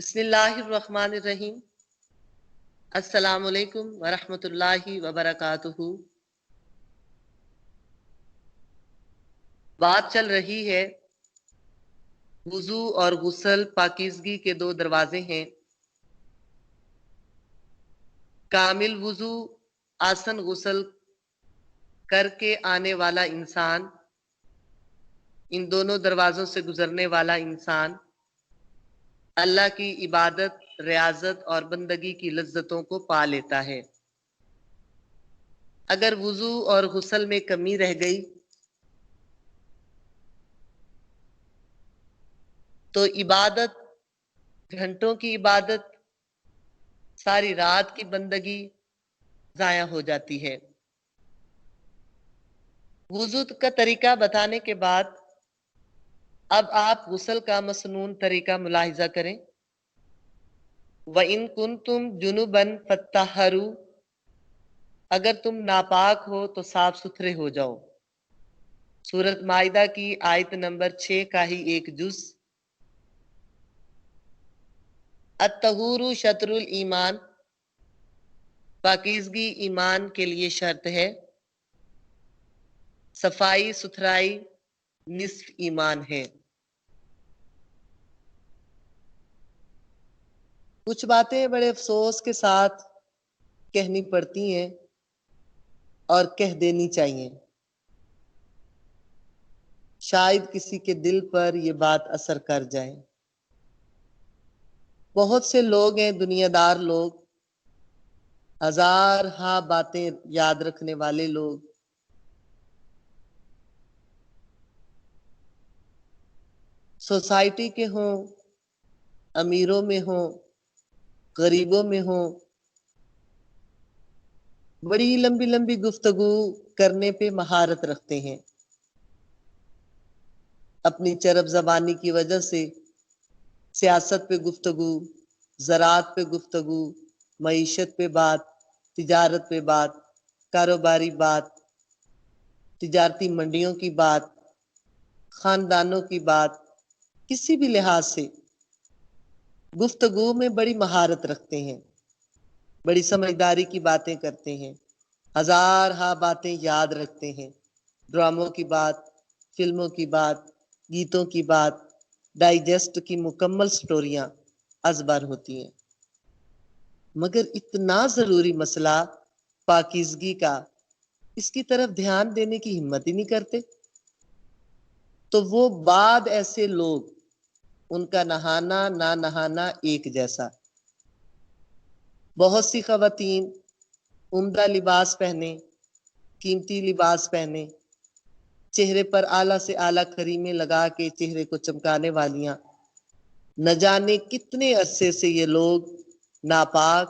بسم اللہ الرحمن الرحیم۔ السلام علیکم ورحمۃ اللہ وبرکاتہ۔ بات چل رہی ہے وضو اور غسل پاکیزگی کے دو دروازے ہیں۔ کامل وضو آسن غسل کر کے آنے والا انسان، ان دونوں دروازوں سے گزرنے والا انسان اللہ کی عبادت، ریاضت اور بندگی کی لذتوں کو پا لیتا ہے۔ اگر وضو اور غسل میں کمی رہ گئی تو عبادت، گھنٹوں کی عبادت، ساری رات کی بندگی ضائع ہو جاتی ہے۔ وضو کا طریقہ بتانے کے بعد اب آپ غسل کا مسنون طریقہ ملاحظہ کریں۔ وَإِن كُنتُمْ جُنُبًا فَاتَّطَہَّرُوا، اگر تم ناپاک ہو تو صاف ستھرے ہو جاؤ۔ سورۃ مائدہ کی آیت نمبر 6 کا ہی ایک جز۔ الطہور شطر الایمان، پاکیزگی ایمان کے لیے شرط ہے۔ صفائی ستھرائی نصف ایمان ہے۔ کچھ باتیں بڑے افسوس کے ساتھ کہنی پڑتی ہیں اور کہہ دینی چاہیے، شاید کسی کے دل پر یہ بات اثر کر جائے۔ بہت سے لوگ ہیں، دنیا دار لوگ، ہزار ہاں باتیں یاد رکھنے والے لوگ، سوسائٹی کے ہوں، امیروں میں ہوں، غریبوں میں ہوں، بڑی لمبی لمبی گفتگو کرنے پہ مہارت رکھتے ہیں۔ اپنی چرب زبانی کی وجہ سے سیاست پہ گفتگو، زراعت پہ گفتگو، معیشت پہ بات، تجارت پہ بات، کاروباری بات، تجارتی منڈیوں کی بات، خاندانوں کی بات، کسی بھی لحاظ سے گفتگو میں بڑی مہارت رکھتے ہیں، بڑی سمجھداری کی باتیں کرتے ہیں، ہزار ہاں باتیں یاد رکھتے ہیں۔ ڈراموں کی بات، فلموں کی بات، گیتوں کی بات، ڈائجسٹ کی مکمل سٹوریاں ازبر ہوتی ہیں، مگر اتنا ضروری مسئلہ پاکیزگی کا، اس کی طرف دھیان دینے کی ہمت ہی نہیں کرتے۔ تو وہ بعد ایسے لوگ، ان کا نہانا نہ نہانا ایک جیسا۔ بہت سی خواتین عمدہ لباس پہنے، قیمتی لباس پہنے، چہرے پر اعلیٰ سے اعلیٰ کریمیں لگا کے چہرے کو چمکانے والیاں، نہ جانے کتنے عرصے سے یہ لوگ ناپاک،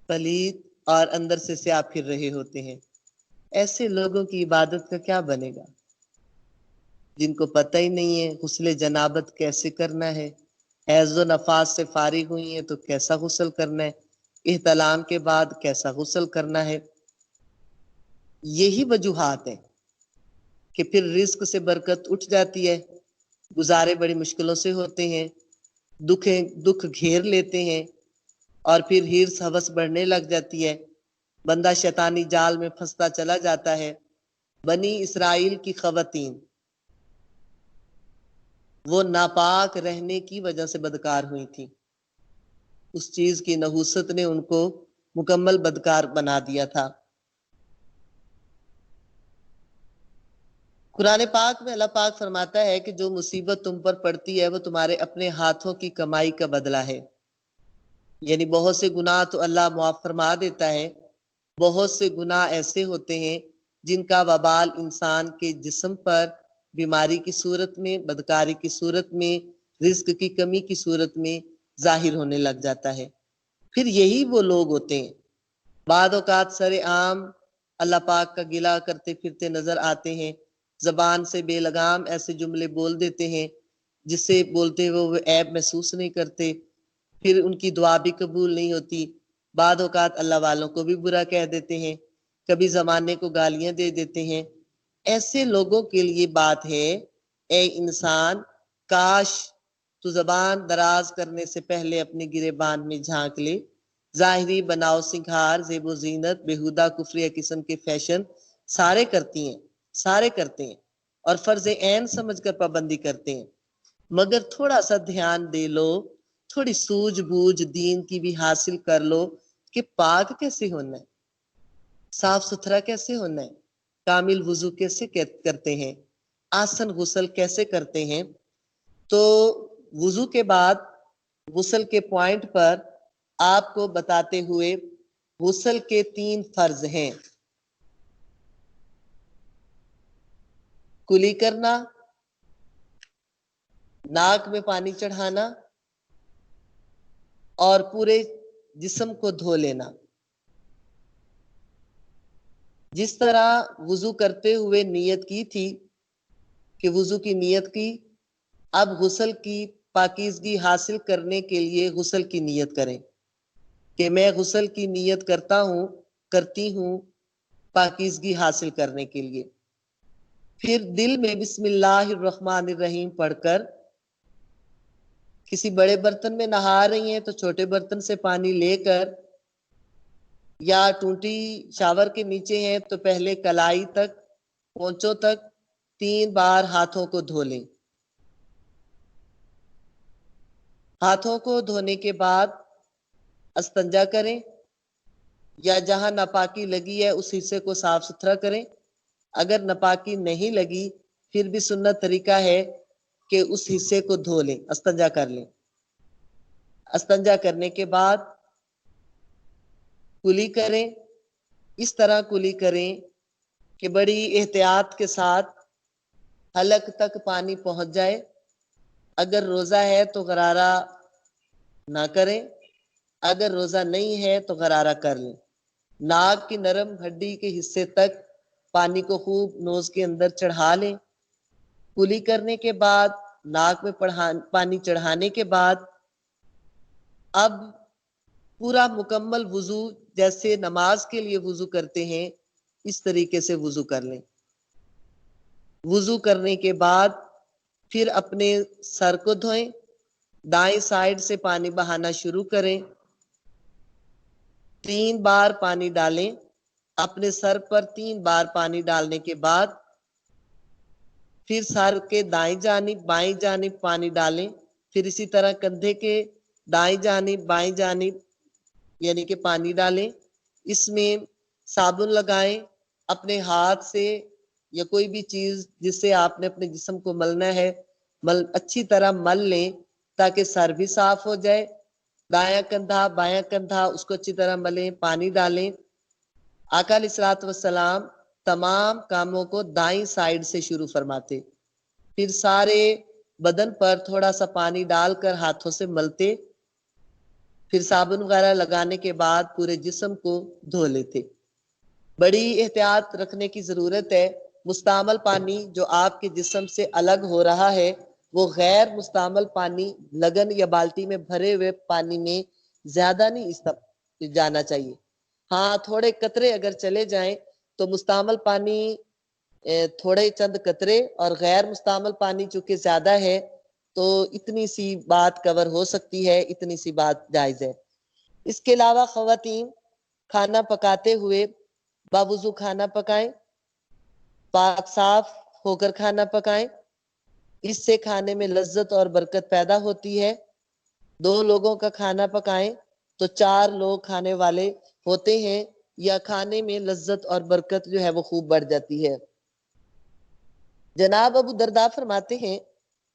پلید اور اندر سے سیاہ پھر رہے ہوتے ہیں۔ ایسے لوگوں کی عبادت کا کیا بنے گا، جن کو پتہ ہی نہیں ہے غسل جنابت کیسے کرنا ہے، حیض و نفاس سے فارغ ہوئی ہیں تو کیسا غسل کرنا ہے، احتلام کے بعد کیسا غسل کرنا ہے۔ یہی وجوہات ہیں کہ پھر رزق سے برکت اٹھ جاتی ہے، گزارے بڑی مشکلوں سے ہوتے ہیں، دکھ گھیر لیتے ہیں، اور پھر ہرس ہوس بڑھنے لگ جاتی ہے، بندہ شیطانی جال میں پھنستا چلا جاتا ہے۔ بنی اسرائیل کی خواتین وہ ناپاک رہنے کی وجہ سے بدکار ہوئی تھی، اس چیز کی نحوست نے ان کو مکمل بدکار بنا دیا تھا۔ قرآن پاک میں اللہ پاک فرماتا ہے کہ جو مصیبت تم پر پڑتی ہے وہ تمہارے اپنے ہاتھوں کی کمائی کا بدلہ ہے۔ یعنی بہت سے گناہ تو اللہ معاف فرما دیتا ہے، بہت سے گناہ ایسے ہوتے ہیں جن کا وبال انسان کے جسم پر بیماری کی صورت میں، بدکاری کی صورت میں، رزق کی کمی کی صورت میں ظاہر ہونے لگ جاتا ہے۔ پھر یہی وہ لوگ ہوتے ہیں بعد اوقات سر عام اللہ پاک کا گلہ کرتے پھرتے نظر آتے ہیں، زبان سے بے لگام ایسے جملے بول دیتے ہیں جس سے بولتے وہ عیب محسوس نہیں کرتے، پھر ان کی دعا بھی قبول نہیں ہوتی، بعد اوقات اللہ والوں کو بھی برا کہہ دیتے ہیں، کبھی زمانے کو گالیاں دے دیتے ہیں۔ ایسے لوگوں کے لیے بات ہے، اے انسان، کاش تو زبان دراز کرنے سے پہلے اپنے گریبان میں جھانک لے، ظاہری بناؤ سنگھار، زیب و زینت، بےہودہ کفریہ قسم کے فیشن سارے کرتے ہیں اور فرض عین سمجھ کر پابندی کرتے ہیں، مگر تھوڑا سا دھیان دے لو، تھوڑی سوجھ بوجھ دین کی بھی حاصل کر لو کہ پاک کیسے ہونا ہے، صاف ستھرا کیسے ہونا ہے، کامل وضو کیسے کرتے ہیں، آسن غسل کیسے کرتے ہیں۔ تو وضو کے بعد غسل کے پوائنٹ پر آپ کو بتاتے ہوئے غسل کے 3 فرض ہیں: کلی کرنا، ناک میں پانی چڑھانا اور پورے جسم کو دھو لینا۔ جس طرح وضو کرتے ہوئے نیت کی تھی کہ وضو کی نیت کی، اب غسل کی پاکیزگی حاصل کرنے کے لیے غسل کی نیت کریں کہ میں غسل کی نیت کرتی ہوں پاکیزگی حاصل کرنے کے لیے۔ پھر دل میں بسم اللہ الرحمن الرحیم پڑھ کر، کسی بڑے برتن میں نہا رہی ہیں تو چھوٹے برتن سے پانی لے کر، یا ٹونٹی شاور کے نیچے ہیں تو پہلے کلائی تک، پونچوں تک 3 بار ہاتھوں کو دھو لیں۔ ہاتھوں کو دھونے کے بعد استنجا کریں، یا جہاں ناپاکی لگی ہے اس حصے کو صاف ستھرا کریں۔ اگر ناپاکی نہیں لگی پھر بھی سنت طریقہ ہے کہ اس حصے کو دھو لیں، استنجا کر لیں۔ استنجا کرنے کے بعد کلی کریں، اس طرح کلی کریں کہ بڑی احتیاط کے ساتھ حلق تک پانی پہنچ جائے۔ اگر روزہ ہے تو غرارہ نہ کریں، اگر روزہ نہیں ہے تو غرارہ کر لیں۔ ناک کی نرم ہڈی کے حصے تک پانی کو خوب نوز کے اندر چڑھا لیں۔ کلی کرنے کے بعد ناک میں پانی چڑھانے کے بعد اب پورا مکمل وضو جیسے نماز کے لیے وضو کرتے ہیں اس طریقے سے وضو کر لیں۔ وضو کرنے کے بعد پھر اپنے سر کو دھوئیں، دائیں سائیڈ سے پانی بہانا شروع کریں، 3 بار پانی ڈالیں۔ اپنے سر پر 3 بار پانی ڈالنے کے بعد پھر سر کے دائیں جانب بائیں جانب پانی ڈالیں، پھر اسی طرح کندھے کے دائیں جانب بائیں جانب یعنی کہ پانی ڈالیں۔ اس میں صابن لگائیں، اپنے ہاتھ سے یا کوئی بھی چیز جس سے آپ نے اپنے جسم کو ملنا ہے اچھی طرح مل لیں تاکہ سر بھی صاف ہو جائے۔ دایاں کندھا بایاں کندھا اس کو اچھی طرح ملیں، پانی ڈالیں۔ آقا علیہ الصلوۃ والسلام تمام کاموں کو دائیں سائیڈ سے شروع فرماتے، پھر سارے بدن پر تھوڑا سا پانی ڈال کر ہاتھوں سے ملتے، پھر صابن وغیرہ لگانے کے بعد پورے جسم کو دھو لیتے۔ بڑی احتیاط رکھنے کی ضرورت ہے۔ مستعمل پانی جو آپ کے جسم سے الگ ہو رہا ہے وہ غیر مستعمل پانی لگن یا بالٹی میں بھرے ہوئے پانی میں زیادہ نہیں جانا چاہیے۔ ہاں تھوڑے قطرے اگر چلے جائیں تو مستعمل پانی تھوڑے چند قطرے، اور غیر مستعمل پانی چونکہ زیادہ ہے تو اتنی سی بات کور ہو سکتی ہے، اتنی سی بات جائز ہے۔ اس کے علاوہ خواتین کھانا پکاتے ہوئے باوضو کھانا پکائیں، پاک صاف ہو کر کھانا پکائیں، اس سے کھانے میں لذت اور برکت پیدا ہوتی ہے۔ 2 لوگوں کا کھانا پکائیں تو 4 لوگ کھانے والے ہوتے ہیں، یا کھانے میں لذت اور برکت جو ہے وہ خوب بڑھ جاتی ہے۔ جناب ابو درداء فرماتے ہیں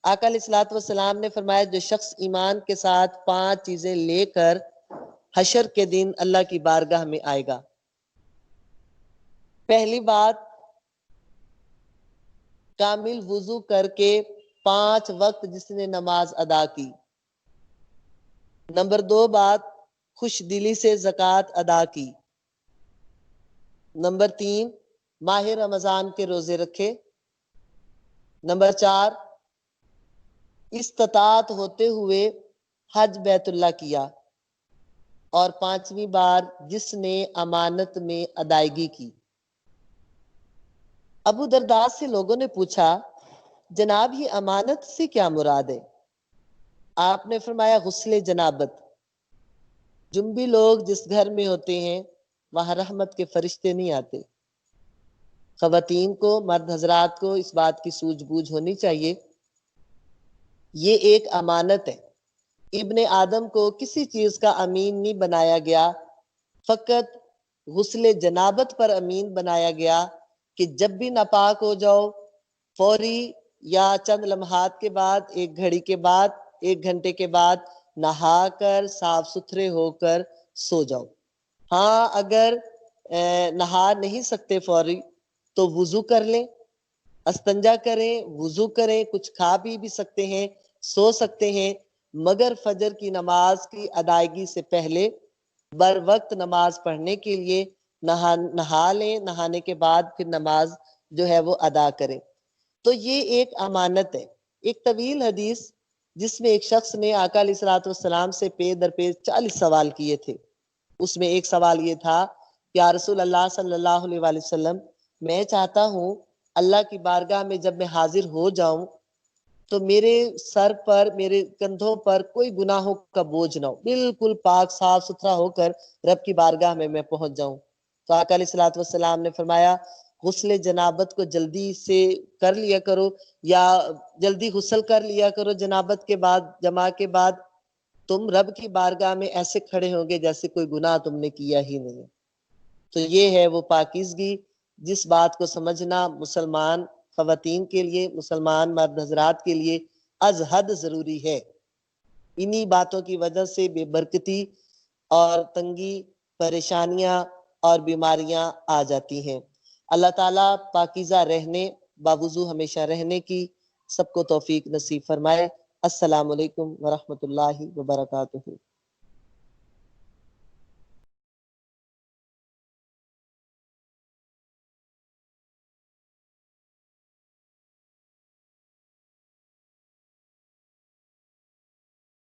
آقا علیہ الصلوۃ والسلام نے فرمایا جو شخص ایمان کے ساتھ 5 چیزیں لے کر حشر کے دن اللہ کی بارگاہ میں آئے گا۔ پہلی بات، کامل وضو کر کے 5 وقت جس نے نماز ادا کی۔ نمبر 2 بات، خوش دلی سے زکوٰۃ ادا کی۔ نمبر 3، ماہ رمضان کے روزے رکھے۔ نمبر 4، استطاعت ہوتے ہوئے حج بیت اللہ کیا۔ اور 5ویں بار جس نے امانت میں ادائیگی کی۔ ابو درداء سے لوگوں نے پوچھا جناب یہ امانت سے کیا مراد ہے؟ آپ نے فرمایا غسل جنابت، جنبی لوگ جس گھر میں ہوتے ہیں وہاں رحمت کے فرشتے نہیں آتے۔ خواتین کو، مرد حضرات کو اس بات کی سوجھ بوجھ ہونی چاہیے، یہ ایک امانت ہے۔ ابن آدم کو کسی چیز کا امین نہیں بنایا گیا، فقط غسل جنابت پر امین بنایا گیا کہ جب بھی ناپاک ہو جاؤ فوری یا چند لمحات کے بعد، ایک گھڑی کے بعد، ایک گھنٹے کے بعد نہا کر صاف ستھرے ہو کر سو جاؤ۔ ہاں اگر نہا نہیں سکتے فوری تو وضو کر لیں، استنجا کریں، وضو کریں، کچھ کھا پی بھی سکتے ہیں، سو سکتے ہیں، مگر فجر کی نماز کی ادائیگی سے پہلے بر وقت نماز پڑھنے کے لیے نہا لیں، نہانے کے بعد پھر نماز جو ہے وہ ادا کریں۔ تو یہ ایک امانت ہے۔ ایک طویل حدیث جس میں ایک شخص نے آقا علیہ الصلوۃ والسلام سے پے در پے 40 سوال کیے تھے، اس میں ایک سوال یہ تھا، یا رسول اللہ صلی اللہ علیہ وآلہ وسلم، میں چاہتا ہوں اللہ کی بارگاہ میں جب میں حاضر ہو جاؤں تو میرے سر پر، میرے کندھوں پر کوئی گناہوں کا بوجھ نہ ہو، بالکل پاک صاف ستھرا ہو کر رب کی بارگاہ میں پہنچ جاؤں۔ تو آقا علیہ الصلوۃ والسلام نے فرمایا غسل جنابت کو جلدی سے کر لیا کرو، یا جلدی غسل کر لیا کرو جنابت کے بعد، جماع کے بعد، تم رب کی بارگاہ میں ایسے کھڑے ہوں گے جیسے کوئی گناہ تم نے کیا ہی نہیں۔ تو یہ ہے وہ پاکیزگی جس بات کو سمجھنا مسلمان خواتین کے لیے، مسلمان مرد حضرات کے لیے از حد ضروری ہے۔ انہی باتوں کی وجہ سے بے برکتی اور تنگی، پریشانیاں اور بیماریاں آ جاتی ہیں۔ اللہ تعالیٰ پاکیزہ رہنے، باوضو ہمیشہ رہنے کی سب کو توفیق نصیب فرمائے۔ السلام علیکم ورحمۃ اللہ وبرکاتہ۔